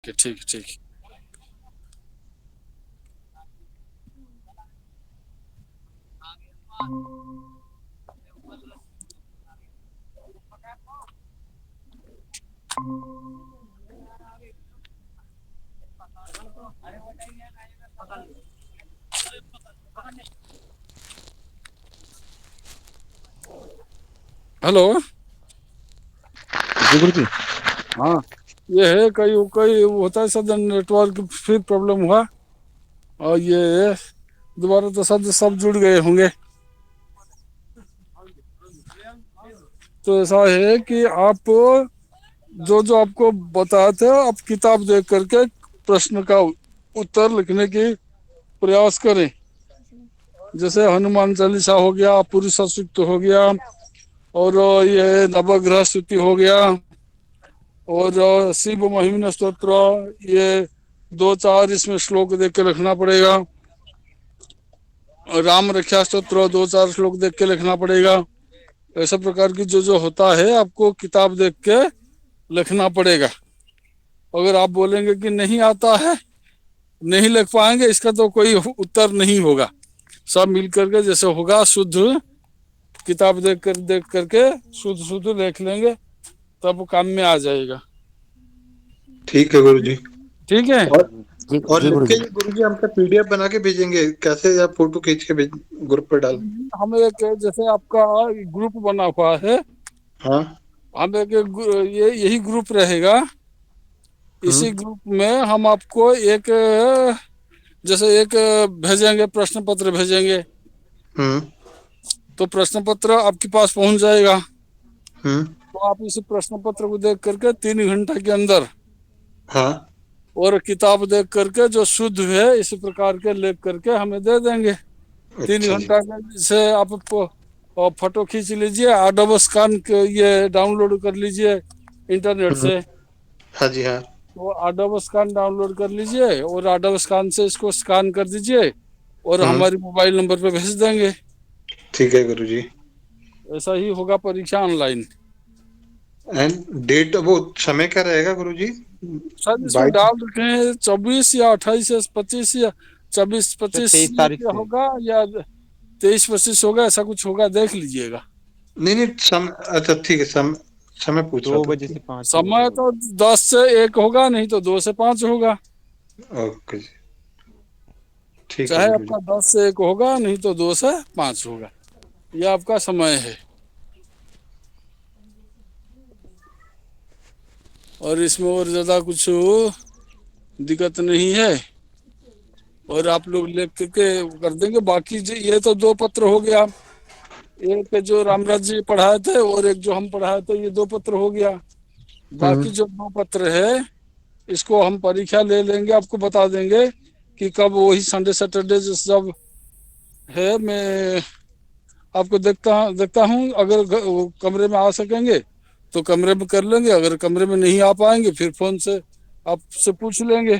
ठीक है ठीक। हेलो। जी गुरु जी। हाँ, ये है कई कई होता है सद नेटवर्क फिर प्रॉब्लम हुआ, और ये दोबारा तो सब जुड़ गए होंगे। तो ऐसा है कि आप जो जो आपको बताए थे, आप किताब देख करके प्रश्न का उत्तर लिखने की प्रयास करें। जैसे हनुमान चालीसा हो गया, पुरुष सूक्त हो गया, और ये नवग्रह स्तुति हो गया, और शिव महिमन स्तोत्र, ये दो चार इसमें श्लोक देख के लिखना पड़ेगा। और राम रक्षा स्तोत्र दो चार श्लोक देख के लिखना पड़ेगा। ऐसा प्रकार की जो जो होता है आपको किताब देख के लिखना पड़ेगा। अगर आप बोलेंगे कि नहीं आता है, नहीं लिख पाएंगे, इसका तो कोई उत्तर नहीं होगा। सब मिल करके जैसे होगा शुद्ध किताब देख करके शुद्ध शुद्ध लिख लेंगे, तब काम में आ जाएगा। ठीक है गुरु जी। ठीक है। और और जी लिख गुरु के जी। गुरु जी हम पे पीडीएफ बना के भेजेंगे कैसे, या फोटो खींच के भेज ग्रुप पर डाल? हम एक जैसे आपका ग्रुप बना हुआ है, हाँ। हम एक ये यही ग्रुप रहेगा। इसी हम्म ग्रुप में हम आपको एक जैसे एक भेजेंगे, प्रश्न पत्र भेजेंगे, हम्म तो प्रश्न पत्र आपके पास पहुंच जाएगा। हम्म। तो आप इस प्रश्न पत्र को देख करके 3 घंटे के अंदर, हाँ। और किताब देख करके जो शुद्ध है इसी प्रकार के लिख करके हमें दे देंगे। तीन अच्छा जी। घंटा में से आप फोटो खींच लीजिए, आडोब स्कैन ये डाउनलोड कर लीजिए इंटरनेट हम्म। से। हाँ जी हाँ। वो आडोब स्कैन डाउनलोड कर लीजिए, और आडोब स्कैन से इसको स्कैन कर दीजिए, और हम्म। हमारे मोबाइल नंबर पे भेज देंगे। ठीक है गुरु जी। ऐसा ही होगा परीक्षा ऑनलाइन। एंड डेट वो समय क्या रहेगा गुरु जी? सर इसमें 22? डाल रखे हैं 24 या 28 या 25, या 24 सर 25 23 तारीख ये से। होगा, या 23 25 होगा, ऐसा कुछ होगा, देख लीजिएगा। नहीं नहीं, अच्छा ठीक है, समय पूछ रहा 2 बजे था। से 5 बजे तक समय होगा। तो 10 से 1 होगा, नहीं तो 2 से 5 होगा। ओके जी। ठीक है चाहे गुरु जी। आपका 10 से 1 होगा, नहीं तो 2 से 5 होगा। ये आपका समय है। और इसमें और ज्यादा कुछ दिक्कत नहीं है। और आप लोग लिख के कर देंगे। बाकी ये तो 2 पत्र हो गया, एक जो रामराज जी पढ़ाए थे और एक जो हम पढ़ाए थे, ये 2 पत्र हो गया। हम्म। बाकी जो 2 पत्र है, इसको हम परीक्षा ले लेंगे, आपको बता देंगे कि कब, वही संडे सैटरडे जब है। मैं आपको देखता हूँ, अगर कमरे में आ सकेंगे तो कमरे में कर लेंगे, अगर कमरे में नहीं आ पाएंगे फिर फोन से आपसे पूछ लेंगे।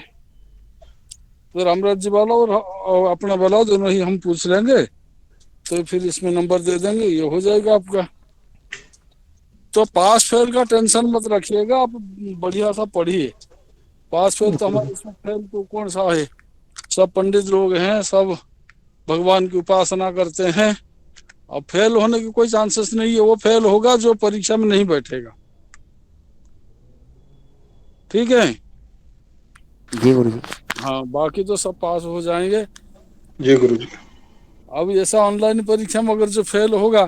तो रामराज जी वाला और अपना वाला दोनों ही हम पूछ लेंगे, तो फिर इसमें नंबर दे देंगे, ये हो जाएगा आपका। तो पास फेल का टेंशन मत रखिएगा, आप बढ़िया सा पढ़िए। पास फेल तो हमारे इसमें फेल तो कौन सा है, सब पंडित लोग हैं, सब भगवान की उपासना करते हैं। अब फेल होने की कोई चांसेस नहीं है। वो फेल होगा जो परीक्षा में नहीं बैठेगा। ठीक है। जी गुरु जी। हाँ, बाकी तो सब पास हो जाएंगे। जी गुरु जी। अब ऐसा ऑनलाइन परीक्षा में अगर जो फेल होगा,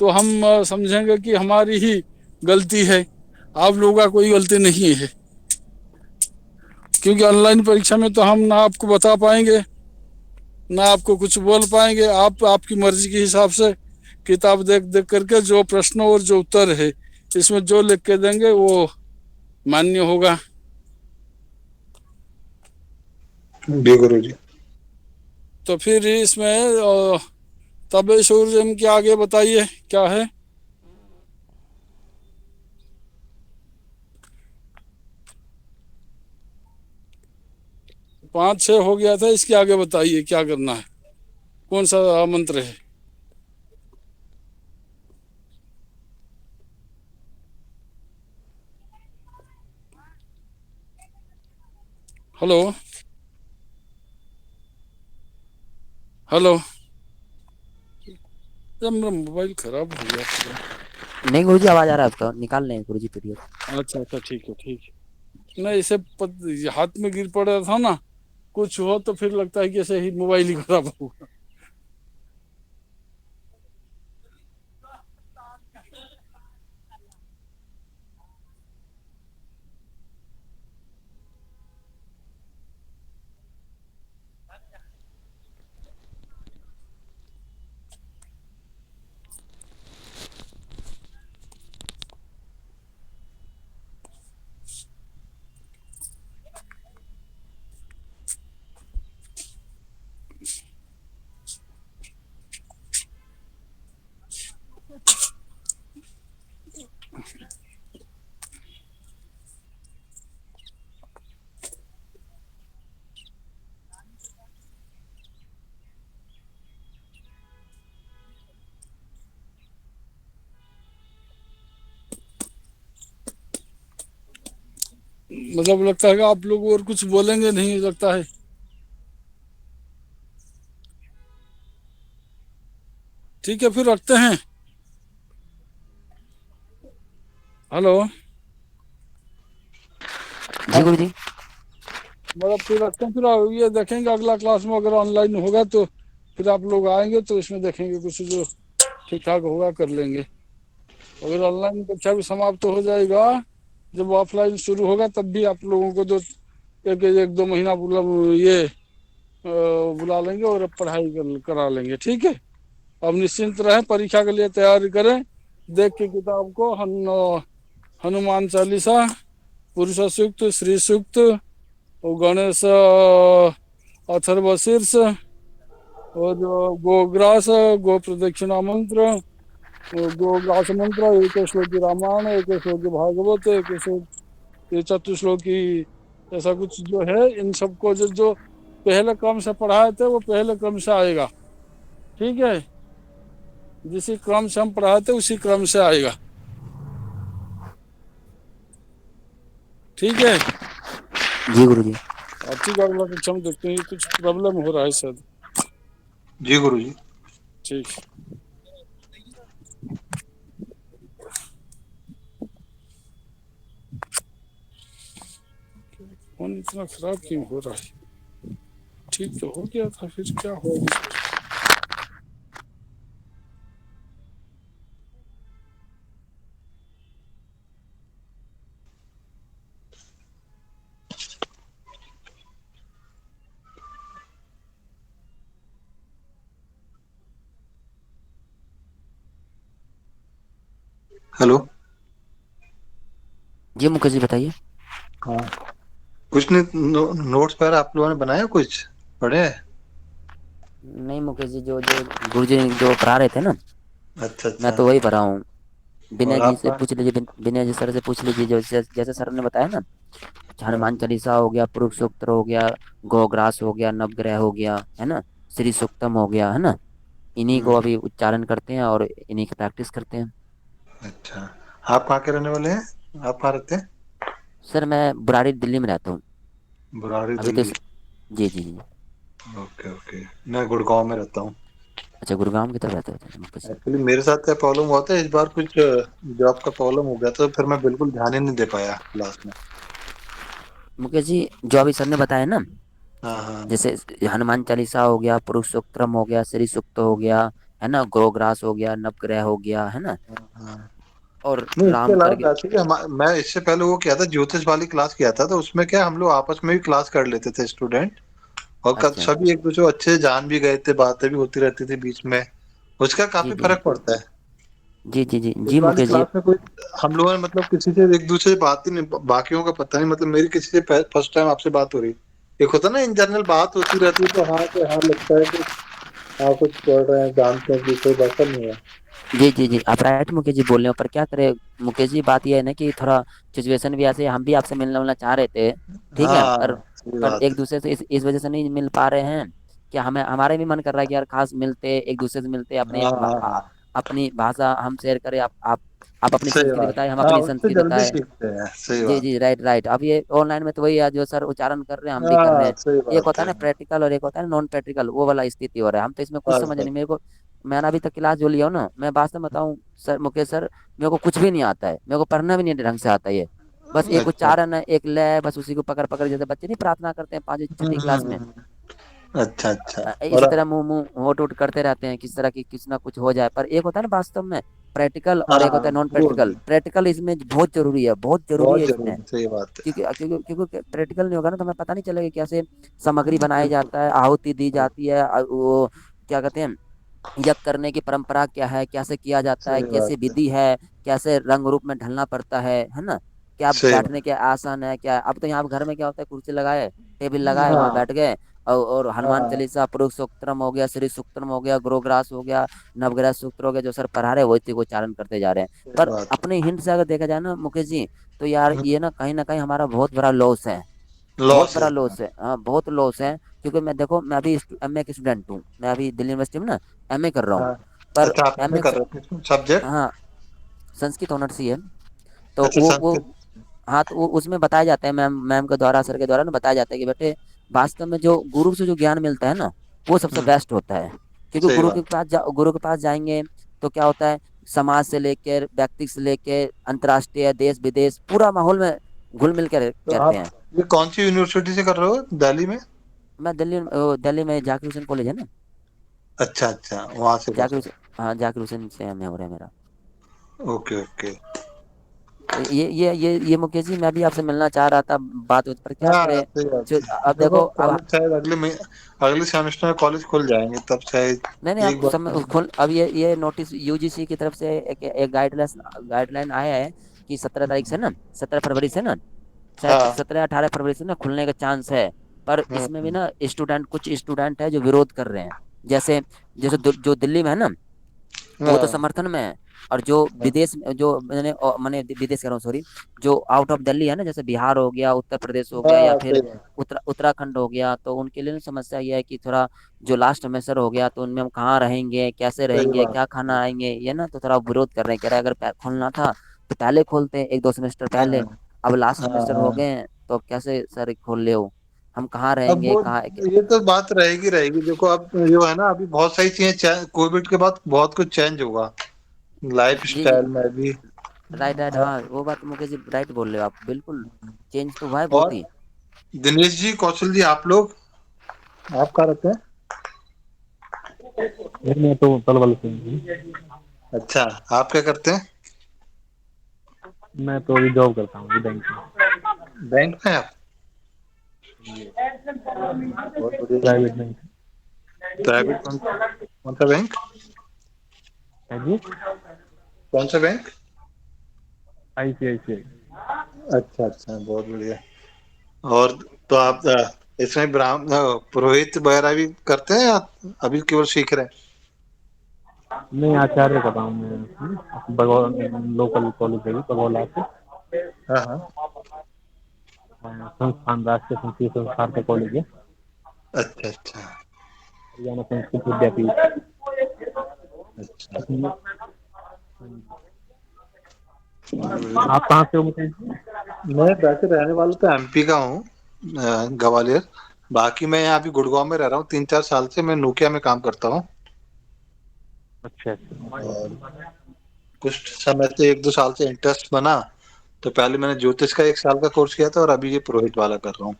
तो हम समझेंगे कि हमारी ही गलती है, आप लोगों का कोई गलती नहीं है। क्योंकि ऑनलाइन परीक्षा में तो हम ना आपको बता पाएंगे, ना आपको कुछ बोल पाएंगे। आप आपकी मर्जी के हिसाब से किताब देख देख करके जो प्रश्न और जो उत्तर है, इसमें जो लिख के देंगे वो मान्य होगा। जी गुरु जी। तो फिर इसमें तबे सूर्य के आगे बताइए क्या है। 5 6 हो गया था, इसके आगे बताइए क्या करना है, कौन सा मंत्र है। हेलो हेलो, जब मेरा मोबाइल खराब हो गया पूरा। नहीं गुरुजी, आवाज आ रहा है आपका, निकाल लें गुरुजी पीडीएफ। अच्छा अच्छा, ठीक है ठीक है। नहीं, इसे हाथ में गिर पड़ा था ना, कुछ हो तो फिर लगता है कि ऐसे ही मोबाइल ही खराब होगा। मतलब लगता है कि आप लोग और कुछ बोलेंगे नहीं, लगता है। ठीक है, फिर रखते हैं। हेलो, जी गुरुजी। मतलब फिर रखते हैं, फिर ये देखेंगे अगला क्लास में अगर ऑनलाइन होगा तो फिर आप लोग आएंगे तो इसमें देखेंगे कुछ जो ठीक ठाक होगा कर लेंगे। अगर ऑनलाइन कक्षा भी समाप्त हो जाएगा, जब ऑफलाइन शुरू होगा तब भी आप लोगों को दो एक दो महीना मतलब ये बुला लेंगे और अब पढ़ाई करा लेंगे। ठीक है, अब निश्चिंत रहें, परीक्षा के लिए तैयारी करें। देख के किताब को हनुमान चालीसा, पुरुष सूक्त, श्री सूक्त, और गणेश अथर्व शीर्ष, और जो गोग्रास, गो प्रदक्षिणा मंत्र, गोग्रास मंत्र, एक श्लोकी रामायण, एक श्लोकी भागवत, एक श्लोकी चतुश्लोकी, ऐसा कुछ जो है इन सबको जो जो पहले क्रम से पढ़ाए थे वो पहले क्रम से आएगा। ठीक है, जिसी क्रम से हम पढ़ाए थे उसी क्रम से आएगा। ठीक है, जी गुरुजी। अब ठीक है, अगला कक्षा में देखते हैं, कुछ प्रॉब्लम हो रहा है शायद। जी गुरुजी। ठीक। फोन इतना खराब क्यों हो रहा है? ठीक तो हो गया था, फिर क्या हो गया? हेलो। जी मुकेश जी बताइए। हाँ, कुछ नहीं, नोट्स पर आप लोगों ने बनाया कुछ पढ़े? नहीं मुकेश जी, जो जो गुरुजी जो पढ़ा रहे थे ना, अच्छा मैं अच्छा। तो वही पढ़ा हूँ। विनय और जी से आपका? पूछ लीजिए, विनय जी सर से पूछ लीजिए, जो जैसे सर ने बताया ना, हाँ। हनुमान चालीसा हो गया, पुरुष सूक्त हो गया, गोग्रास हो गया, नवग्रह हो गया, है ना, श्री सूक्तम हो गया, है ना, इन्हीं को हम्म। अभी उच्चारण करते हैं और इन्हीं की प्रैक्टिस करते हैं। अच्छा, आप कहाँ के रहने वाले हैं? आप कहाँ रहते हैं? सर मैं बुराड़ी दिल्ली में रहता हूँ बुराड़ी अभी तो दिल्ली। जी जी जी। Okay okay. मैं गुड़गांव में रहता हूँ। अच्छा, गुरुग्राम की तरफ रहते हो मुकेश जी। एक्चुअली मेरे साथ क्या प्रॉब्लम हुआ था इस बार, कुछ जॉब का प्रॉब्लम हो गया था, तो फिर मैं बिल्कुल ध्यान ही नहीं दे पाया क्लास में। मुकेश जी, जो अभी सर ने बताया ना, हाँ हाँ जैसे हनुमान चालीसा हो गया, पुरुष सूक्तम हो गया, श्री सूक्त हो गया, है ना, गोग्रास हो गया, नवग्रह हो गया, है ना, हाँ हाँ। और नहीं, इसके राम अलावा करके। बेसिकली मैं इससे पहले वो किया था, ज्योतिष वाली क्लास किया था, तो उसमें क्या हम लोग आपस में भी क्लास कर लेते थे स्टूडेंट, और अच्छा। सभी एक दूसरे को अच्छे से जान भी गए थे, बातें भी होती रहती थी बीच में। उसका जी काफी जी फर्क पड़ता है। जी जी जी इस जी वाली मुकेश जी। क्लास में कोई हम लोगों ने मतलब किसी से एक दूसरे से बात ही नहीं, बाकियों का पता नहीं, मतलब मेरी किसी से फर्स्ट टाइम आपसे बात हो रही। एक होता है ना, इन जनरल बात होती रहती है तो हाँ के हाँ लगता है कि हाँ कुछ पढ़ रहे हैं, जानते हैं कि कोई वैसा नहीं है। जी जी जी, आप राइट मुकेश जी बोल रहे हो, पर क्या करें मुकेश जी, बात यह है ना कि थोड़ा सिचुएशन भी ऐसे, हम भी आपसे मिलना मिलना चाह रहे थे, ठीक है, हाँ सही पर बात एक है। दूसरे से इस वजह से नहीं मिल पा रहे हैं कि हमें, हमारे भी मन कर रहा है कि यार खास मिलते, एक दूसरे से मिलते, अपने हाँ हाँ हाँ। अपनी भाषा हम शेयर करें, आप آپ اپنی صحیح سنسکرتی بات بتائے، ہم ہاں اپنی اس سے سنسکرتی جلدی بتائے. سیکھتے ہیں صحیح جی بات جی رائٹ رائٹ. اب یہ آن لائن میں تو وہی ہے جو سر اچارن کر رہے ہیں ہم بھی کر رہے ہاں ہیں. صحیح ایک بات ہوتا ہے نا پریکٹیکل اور ایک ہوتا ہے نان پریکٹیکل، وہ والا استھتی ہو رہا ہے. ہم تو اس میں کچھ بس سمجھ بس نہیں. میرے کو میں نے ابھی تک کلاس جو لیا ہوں نا، میں بات سے بتاؤں سر مکیش سر، میرے کو کچھ بھی نہیں آتا ہے، میرے کو پڑھنا بھی نہیں ڈھنگ سے آتا ہے. یہ بس ایک اچھا اچارن ہے، ایک لے ہے، بس اسی کو پکڑ پکڑ جیسے بچے نہیں پرارتھنا کرتے ہیں 5 چھٹی کلاس میں، اچھا اچھا اور اسی طرح منہ ہوٹ وٹ کرتے رہتے ہیں کس طرح کی کچھ نہ کچھ ہو جائے. پر ایک ہوتا ہے نا واستو میں پریکٹیکل اور ایک ہاں ہوتا ہے نان وہ پریکٹیکل. پریکٹیکل اس میں بہت ضروری ہے، بہت ضروری ہے اس میں. صحیح بات ہے کیونکہ پریکٹیکل نہیں ہوگا نا تو ہمیں پتہ نہیں چلے گا کیسے سامگری بنایا جاتا ہے، آہوتی دی جاتی ہے، وہ کیا کہتے ہیں یگ کرنے کی پرمپرا کیا ہے، کیسے کیا جاتا ہے، صحیح کیسے بات ہے ودھی ہے، کیسے رنگ روپ میں ڈھلنا پڑتا ہے نا. کیا صحیح بیٹھنے کے آسن ہے کیا. اب تو یہاں گھر میں کیا ہوتا ہے کرسی لگائے، ٹیبل لگائے، وہاں ہاں بیٹھ گئے اور ہنومان ہاں چالیسا پروکتم ہو گیا، شری سکتم ہو گیا، گرو گراس ہو گیا، نو گرہ سوتر ہو گیا، جو سر پڑھا رہے وہی کو چارن کرتے جا رہے ہیں. صحیح پر بات اپنے ہند سے اگر دیکھا جائے نا مکیش جی، تو یار یہ نا کہیں نہ کہیں ہمارا بہت بڑا لاس ہے. بہت بڑا لوس ہے. ہاں بہت لوس ہے. کیونکہ میں دیکھو میں ابھی ایم اے کی اسٹوڈنٹ ہوں، میں ابھی دلی یونیورسٹی میں نا ایم اے کر رہا ہوں. ہاں پر اچھا آپ ایم میں اے کر رہے تھے سبجیکٹ ہاں سنسکرت آنرس ہی ہے. تو اچھا وہ سنسکرت ہاں تو وہ اس میں بتایا جاتا ہے میم کے دوارا سر کے دوارا نا بتایا جاتا ہے کہ بیٹے واستو میں جو گرو سے جو گیان ملتا ہے نا وہ سب سے بیسٹ ہوتا ہے. کیونکہ صحیح بات گرو کے پاس جائیں گے تو کیا ہوتا ہے، سماج سے لے کے ویکتک سے لے کے انترراشٹریہ دیش ودیش پورا ماحول میں گھل مل کر تو آپ کہتے ہیں. یہ کون سی یونیورسٹی سے کر رہے ہو دہلی میں؟ میں دلی میں ذاکر حسین کالج ہے نا. اچھا اچھا وہاں سے کر ذاکر رہے حسین ہاں ذاکر حسین سے ایم اے ہو رہا ہے میرا. Okay okay. تو یہ مکیش جی میں بھی آپ سے ملنا چاہ رہا تھا. بات پر کیا ہاں کرے. صحیح بات ہے. اب دیکھو اب کالج شاید اگلے سیمسٹر میں کالج کھل جائیں گے تب شاید نہیں نہیں ایک بار اب اب یہ نوٹس یو جی سی کی طرف سے ایک گائیڈ لائن آیا ہے کہ 17 تاریخ سے نا 17 فروری سے نا شاید ہاں 17 یا 18 فروری سے نا کھلنے کا چانس ہے. پر ہاں اس میں بھی نا کچھ اسٹوڈنٹ ہے جو ورود کر رہے ہیں. جیسے جو دلی میں ہے نا وہ تو ہاں سمرتھن میں ہے. اور جو ودیش جو میں نے ودیش کہہ رہا ہوں سوری، جو آؤٹ آف دلی ہے نا جیسے بہار ہو گیا، اتر پردیش ہو گیا، یا ہاں پھر صحیح بات اتراکھنڈ ہو گیا، تو ان کے لیے سمسیا یہ ہے کہ تھوڑا جو لاسٹ سمیسٹر ہو گیا تو ان میں ہم کہاں رہیں گے، کیسے رہیں صحیح گے، بات کیا کھانا آئیں گے، یہ نا تو تھوڑا ورود کر رہے ہیں. کہہ رہے اگر کھولنا تھا تو پہلے کھولتے 1-2 سیمسٹر ہاں پہلے. اب لاسٹ ہاں سیمسٹر ہو ہاں گئے ہیں تو کیسے سر کھول لے ہو، ہم کہاں رہیں اب گے وہ کہاں. یہ تو بات رہے گی دیکھو اب جو ہے نا ابھی بہت ساری چیزیں کووڈ کے بعد بہت کچھ چینج ہوگا لائف جی جی اسٹائل میں بھی. رائٹ رائٹ ہاں وہ بات مکیش جی رائٹ بول رہے ہو آپ بالکل. چینج تو ہوا ہے بہت اور ہی. دنیش جی کوشل جی آپ لوگ آپ کہاں رہتے ہیں؟ میں تو پلول سے. اچھا آپ کیا کرتے ہیں؟ میں تو ابھی جاب کرتا ہوں بینک میں. بینک میں آپ بہت بڑھیا پرائیویٹ بینک. پرائیویٹ کون سا بینک ہاں جی کون سا بینک؟ آئی سی آئی سی آئی. اچھا اچھا بہت بڑھیا. اور تو آپ اس میں پروہت وغیرہ بھی کرتے ہیں یا ابھی کیول سیکھ رہے ہیں؟ نہیں آچاریہ کر رہا ہوں میں لوکل کالج ہے بگولا سے. ہاں ہاں سنستھان راشٹریہ سنسکرت سنستھان کا کالج ہے. اچھا اچھا سنسکرت ودیاپیٹ. اچھا آپ کہاں سے ہو مکیش جی؟ میں ویسے رہنے والا تو ایم پی کا ہوں گوالر. باقی میں یہاں ابھی گڑگاؤں میں رہ رہا ہوں 3-4 سال سے. میں نوکیا میں کام کرتا ہوں. اچھا اچھا. اور کچھ سمے سے 1-2 سال سے انٹرسٹ بنا تو پہلے میں نے جوتش کا 1 سال کا کورس کیا تھا اور ابھی یہ پروہت والا کر رہا ہوں.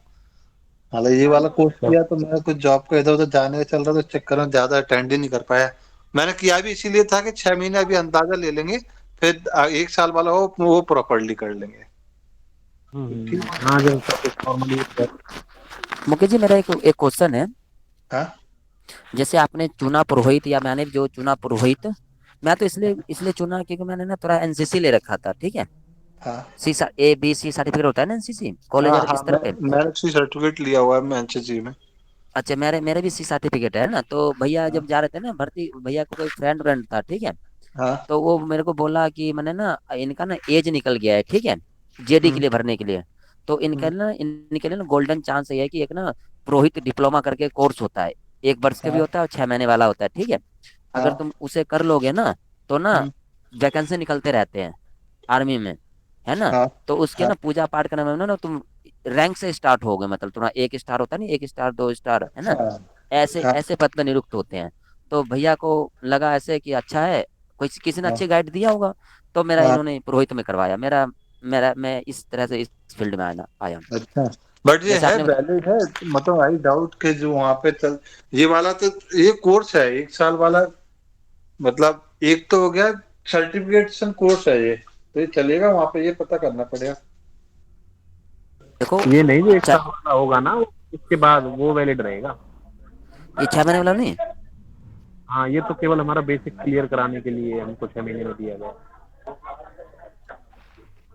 حال یہ والا کورس کیا تو میں کچھ جاب کا ادھر ادھر جانے کا چل رہا تھا چکر میں زیادہ اٹینڈ ہی نہیں کر پایا. میں نے کیا بھی اسی لیے تھا کہ 6 مہینے ابھی اندازہ لے لیں گے پھر 1 سال والا وہ پراپرلی کر لیں گے. ٹھیک ہاں ج فارملی. مکیش جی میرا ایک کوشچن ہے. ہاں جیسے آپ نے چنا پروہت یا میں نے جو چنا پروہت میں تو اس لیے چنا کیونکہ میں نے نا تھوڑا این سی سی لے رکھا تھا ٹھیک ہے. ہاں A B C سرٹیفکیٹ ہوتا ہے نا این سی سی کالج ہاں اور ہاں استر پہ. میں نے اسی سرٹیفکیٹ لیا ہوا ہے میں این سی سی میں. اچھا میرے بھی سی سرٹیفکیٹ ہے نا تو بھیا ہاں جب جا رہے تھے نا بھرتی بھیا کو کوئی فرینڈ تھا ٹھیک ہے. ہاں تو وہ میرے کو بولا کہ میں نے نا ان کا نا ایج نکل گیا ہے ٹھیک ہے جے ڈی کے لیے بھرنے کے لیے. تو ان کے نا نا گولڈن چانس یہ ہے کہ ایک نا پروہت ڈپلوما کر کے کورس ہوتا ہے 1 برس کا بھی ہاں ہوتا ہے اور 6 مہینے والا ہوتا ہے ٹھیک ہے. ہاں اگر تم اسے کر لو گے نا تو نا ویکنسی نکلتے رہتے ہیں. आर्मी में, है ना। हाँ तो उसके हाँ ना पूजा पाठ करने में ना तुम रैंक से स्टार्ट हो गए, मतलब तुम्हारा एक स्टार होता है नहीं, एक स्टार, दो स्टार, है ना, हाँ ऐसे हाँ ऐसे पद पे नियुक्त होते हैं। तो भैया को लगा ऐसे कि अच्छा है, कोई किसी ने हाँ अच्छी गाइड दिया होगा, तो मेरा हाँ, इन्होंने पुरोहित में करवाया, मेरा मेरा मैं इस तरह से इस फील्ड में आया आया हूँ। अच्छा। बट ये जैसे है आपने वैलिड है, मतलब आई डाउट के जो वहां पे चल, ये वाला तो ये कोर्स है 1 साल वाला, मतलब एक तो हो गया सर्टिफिकेशन कोर्स है ये, तो ये चलेगा वहां पे, ये पता करना पड़ेगा। देखो, ये नहीं जो एक चा- साल वाला होगा ना, उसके बाद वो वैलिड रहेगा। ये 6 महीने वाला नहीं, हाँ, ये तो केवल हमारा बेसिक क्लियर कराने के लिए हमको 6 महीने में दिया गया।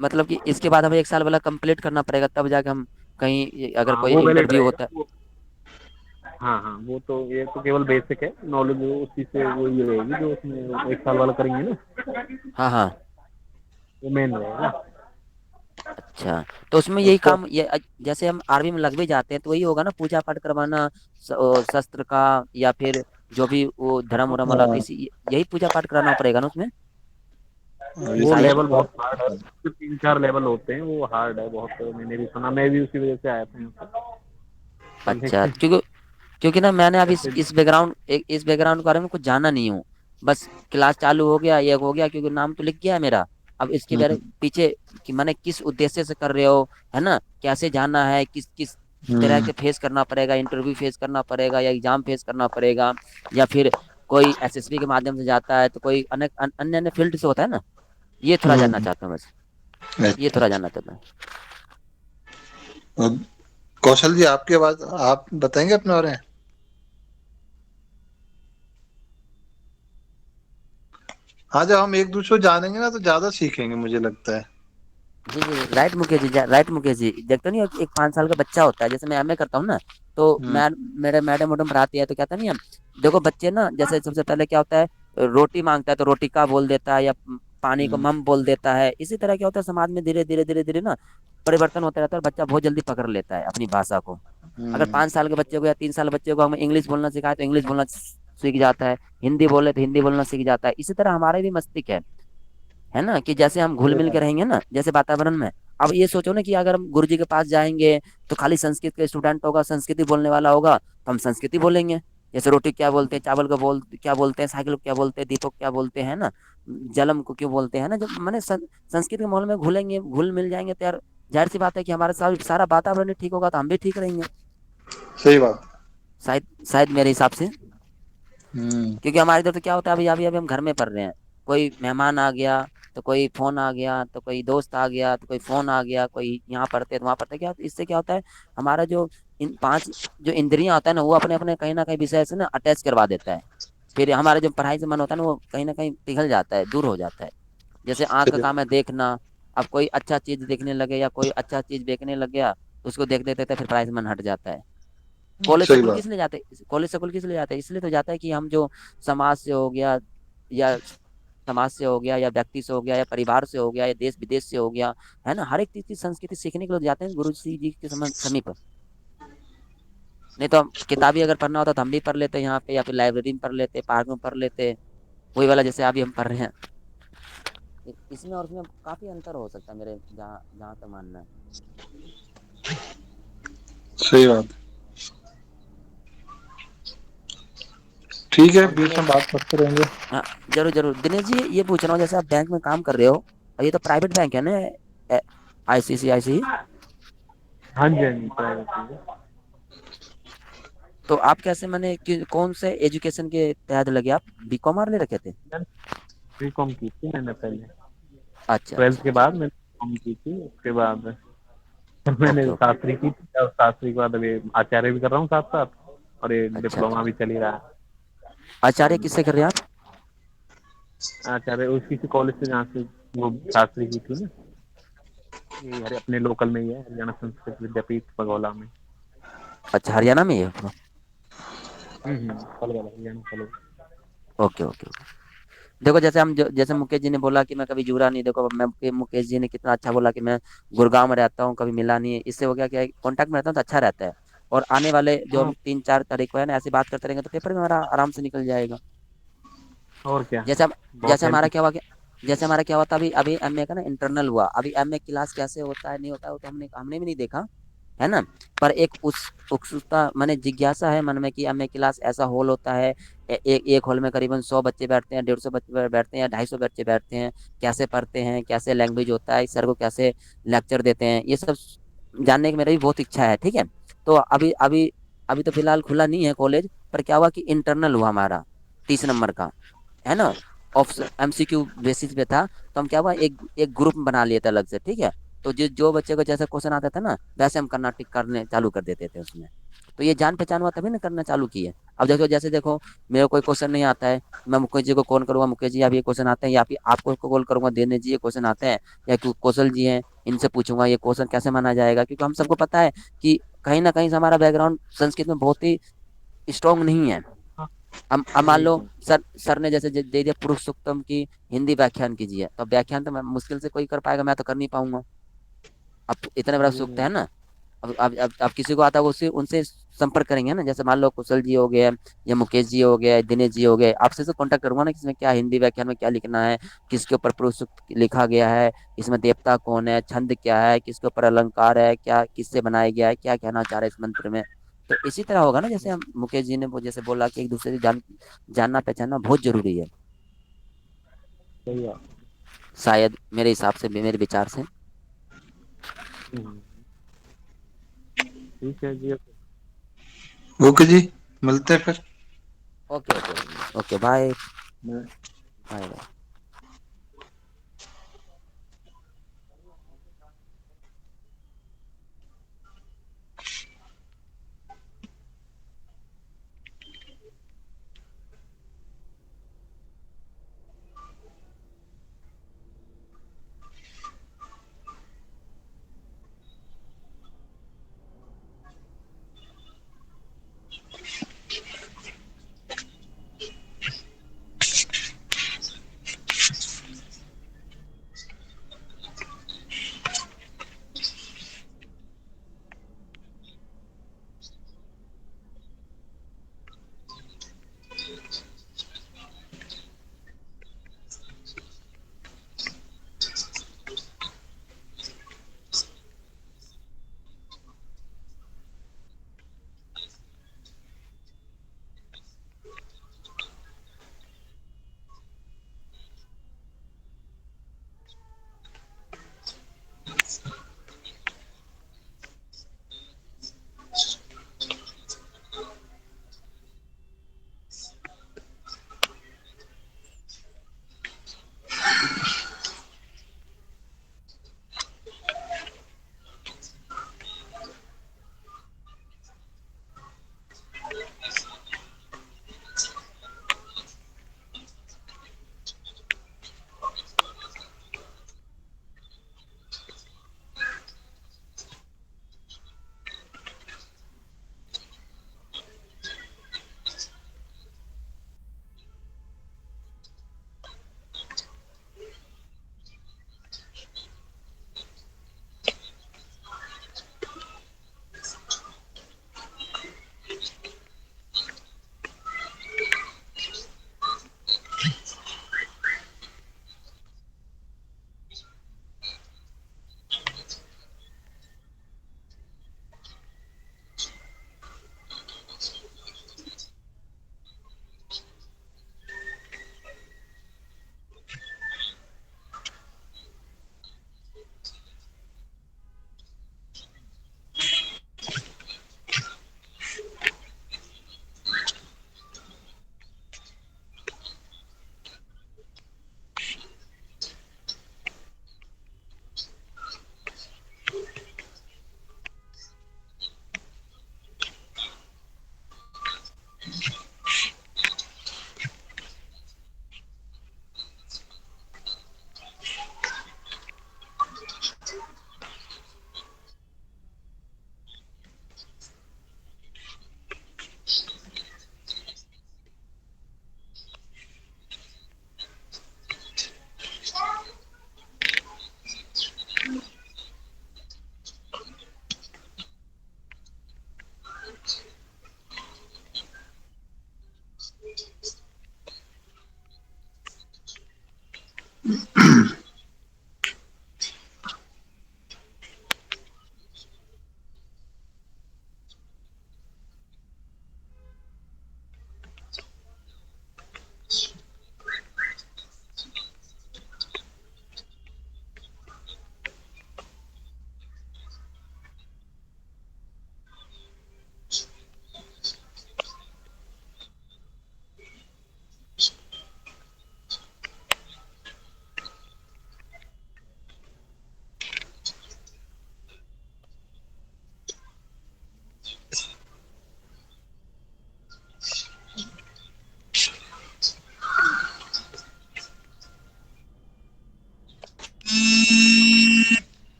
मतलब कि इसके बाद हमें 1 साल वाला कंप्लीट करना पड़ेगा, तब जाके हम कहीं अगर हाँ कोई वो वैलिड इंटरव्यू होता है। रहेगा। हाँ हाँ, वो तो ये तो केवल बेसिक है नॉलेज, उसी से वो ये रहेगी जो उसमें 1 साल वाला करेंगे ना, हाँ हाँ। वो मेन रहेगा। अच्छा, तो उसमें यही उसका काम, जैसे हम आर्मी में लग भी जाते हैं तो वही होगा ना, पूजा पाठ करवाना, शस्त्र का, या फिर जो भी वो धर्म वरम वाला होता है, हाँ, इसी यही पूजा पाठ कराना पड़ेगा ना उसमें, ये वो ईसाई तो में। लेवल बहुत हार्ड है, उसके 3-4 लेवल होते हैं, वो हार्ड है बहुत, मैंने भी सुना, मैं भी उसी वजह से आया था यहाँ पर। पर अच्छा, देखते क्योंकि क्योंकि ना मैंने अभी कैसे। इस बैकग्राउंड के बारे में कुछ जाना नहीं हूँ। बस क्लास चालू हो गया, ये हो गया, क्योंकि नाम तो लिख गया है मेरा। अब इसके बारे हम्म पीछे कि मैंने किस उद्देश्य से कर रहे हो, है ना, कैसे जाना है, किस किस तरह हम्म के फेस करना पड़ेगा, इंटरव्यू फेस करना पड़ेगा या एग्जाम फेस करना पड़ेगा, या फिर कोई एसएसबी के माध्यम से जाता है तो कोई अन्य अन्य फील्ड से होता है ना, ये थोड़ा जानना हम्म, चाहता हूँ बस, ये अच्छा थोड़ा अच्छा। जानना चाहता हूँ। और कौशल जी, आपकी आवाज आप बताएंगे अपने बारे में। हाँ, जब हम एक दूसरे को जानेंगे ना तो ज्यादा सीखेंगे मुझे लगता है। जी जी, राइट मुकेश जी, राइट मुकेश जी, देखते नहीं हो, एक 5 साल का बच्चा होता है, जैसे मैं एमए करता हूँ ना, तो हम्म मेरे मैडम उडम पढ़ाती है तो कहता नहीं है, देखो बच्चे ना, जैसे सबसे पहले क्या होता है, रोटी मांगता है तो रोटी का बोल देता है, या पानी को हम्म मम बोल देता है, इसी तरह क्या होता है, समाज में धीरे धीरे धीरे धीरे ना परिवर्तन होता रहता है, और बच्चा बहुत जल्दी पकड़ लेता है अपनी भाषा को। अगर हम्म, 5 साल के बच्चे को या 3 साल बच्चे को हम इंग्लिश बोलना सिखाए तो इंग्लिश बोलना सीख जाता है, हिंदी बोले तो हिंदी बोलना सीख जाता है, इसी तरह हमारे भी मस्तिष्क है ना, कि जैसे हम घुल सही मिल के बात। रहेंगे ना, जैसे वातावरण में। अब ये सोचो ना कि अगर हम गुरु जी के पास जाएंगे तो खाली संस्कृत का स्टूडेंट होगा, संस्कृति बोलने वाला होगा, तो हम संस्कृति बोलेंगे, जैसे रोटी क्या बोलते हैं, चावल को क्या बोलते हैं, साइकिल को क्या बोलते हैं, दीपक क्या बोलते हैं ना, जलम को क्यों बोलते हैं ना, जब मैंने संस्कृत के माहौल में घुलेंगे, घुल मिल जाएंगे, तो यार जाहिर सी बात है कि हमारा सारा वातावरण ही ठीक होगा, तो हम भी ठीक रहेंगे, सही बात। शायद शायद मेरे हिसाब से। हम्म, क्योंकि हमारे इधर तो क्या होता है, अभी अभी अभी हम घर में पढ़ रहे हैं, कोई मेहमान आ गया तो कोई फोन आ गया, तो कोई दोस्त आ गया तो कोई फोन आ गया, कोई यहाँ पढ़ते तो वहाँ पढ़ते, क्या इससे क्या होता है, हमारा जो इन 5 जो इंद्रियां होता है ना, वो अपने अपने कहीं ना कहीं विषय से ना अटैच करवा देता है, फिर हमारा जो पढ़ाई से मन होता है ना, वो कहीं ना कहीं पिघल जाता है, दूर हो जाता है। जैसे आंख का सही काम है देखना, अब कोई अच्छा चीज देखने लगे या कोई अच्छा चीज देखने लग गया, तो उसको देखते देखते फिर पढ़ाई से मन हट जाता है। कॉलेज सही स्कूल बात। किस लिए जाते हैं, कॉलेज स्कूल किस लिए जाते हैं, इसलिए तो जाता है कि हम जो समाज से हो गया, या समाज से हो गया, या व्यक्ति से हो गया, या परिवार से हो गया, या देश विदेश से हो गया, है ना, हर एक चीज की संस्कृति सीखने के लिए जाते हैं गुरु जी के समीप। नहीं तो हम किताबी अगर पढ़ना होता तो हम भी पढ़ लेते यहाँ पे, या फिर लाइब्रेरी में पढ़ लेते, पार्क में पढ़ लेते, वही वाला जैसे अभी हम पढ़ रहे हैं। इसमें और उसमें काफी अंतर हो सकता है मेरे जहाँ जहाँ तक मानना है। सही बात। ठीक है, और बीच दिनेश, में बात करते रहेंगे। हाँ, जरूर जरूर दिनेश जी, ये पूछ रहा हूँ, जैसे आप बैंक में काम कर रहे हो, और ये तो प्राइवेट बैंक है ना, आईसीआईसी, हाँ जी हाँ जी, प्राइवेट है। तो आप कैसे, मैंने कौन से एजुकेशन के तहत लगे आप, बीकॉम ले रखे थे। बीकॉम की थी मैंने पहले, अच्छा 12th अच्छा के अच्छा। बाद मैंने बीकॉम की थी, उसके बाद फिर मैंने ओके ओके। शास्त्री की थी, और शास्त्री के बाद अभी आचार्य भी कर रहा हूँ साथ साथ, और ये अच्छा डिप्लोमा अच्छा, भी चल ही रहा आचार्य है। किससे कर रहे हैं आप। आचार्य उसी से कॉलेज से जहाँ से वो शास्त्री की थी ना, ये हरे अपने लोकल में ही है, हरियाणा संस्कृत विद्यापीठ बगौला में। अच्छा, हरियाणा में ही है। फलगल, हरियाणा फलगल। Okay okay okay. देखो, जैसे जैसे मुकेश जी ने बोला कि मैं कभी जुड़ा नहीं, देखो मुकेश जी ने कितना अच्छा बोला कि मैं गुड़गांव में रहता हूँ, कभी मिला नहीं है, इससे हो गया क्या, कॉन्टैक्ट में रहता हूँ तो अच्छा रहता है, और आने वाले जो हाँ, 3-4 तारीख को है ना, ऐसी बात करते रहेंगे तो पेपर में हमारा आराम से निकल जाएगा। और क्या, जैसे बहुत जैसे हेल्प। हमारा क्या हुआ, जैसे हमारा क्या होता है अभी अभी एमए का ना इंटरनल हुआ, अभी एमए क्लास कैसे होता है नहीं होता है वो तो हमने भी नहीं देखा है ना, पर एक उस उत्सुकता माने जिज्ञासा है मन में कि एमए क्लास ऐसा हॉल होता है, एक हॉल में करीबन 100 बच्चे बैठते हैं, 150 बच्चे बैठते हैं या 250 बच्चे बैठते हैं, कैसे पढ़ते हैं, कैसे लैंग्वेज होता है, सर को कैसे लेक्चर देते हैं, ये सब जानने की मेरी भी बहुत इच्छा है। ठीक है, तो अभी अभी अभी तो फिलहाल खुला नहीं है कॉलेज, पर क्या हुआ कि इंटरनल हुआ हमारा 30 नंबर का, है ना, ऑफ एमसीक्यू बेसिस पे था। तो हम क्या हुआ एक एक ग्रुप बना लिए थे अलग से। ठीक है, तो जो बच्चे को जैसे क्वेश्चन आता था ना वैसे हम करना टिक करने चालू कर देते थे उसमें। तो ये जान पहचान हुआ तभी ना करना चालू किए। अब देखो जैसे देखो मेरे को कोई क्वेश्चन नहीं आता है, मैं मुकेश जी को कॉल करूंगा, मुकेश जी आप ये क्वेश्चन आते हैं, या फिर आपको कॉल करूंगा देने जी ये क्वेश्चन आते हैं, या कौशल जी हैं इनसे पूछूंगा ये क्वेश्चन कैसे माना जाएगा, क्योंकि हम सबको पता है कि कहीं ना कहीं से हमारा बैकग्राउंड संस्कृत में बहुत ही स्ट्रांग नहीं है। अब मान लो बिल्कुल। सर ने जैसे दे दिया पुरुष सूक्तम की हिंदी व्याख्यान कीजिए, तो व्याख्यान तो मैं मुश्किल से कोई कर पाएगा, मैं तो कर नहीं पाऊंगा। अब इतने बड़ा सूक्त है ना। अब किसी को आता है वो उससे उनसे संपर्क करेंगे ना, जैसे मान लो कुशल जी हो गए या मुकेश जी हो गए दिनेश जी हो गए, आपसे तो कांटेक्ट करूंगा ना कि इसमें क्या हिंदी व्याख्यान में क्या लिखना है, किसके ऊपर पुरुष सूक्त लिखा गया है, इसमें देवता कौन है, छंद क्या है, किसके ऊपर अलंकार है, क्या किससे बनाया गया है, क्या कहना चाह रहा है इस मंत्र में। तो इसी तरह होगा ना, जैसे हम मुकेश जी ने वो जैसे बोला कि एक दूसरे से जानना पहचानना बहुत जरूरी है, सही है। शायद मेरे हिसाब से मेरे विचार से। हम्म, ठीक है जी। ओके जी, मिलते हैं फिर। Okay okay okay bye. मैं बाय।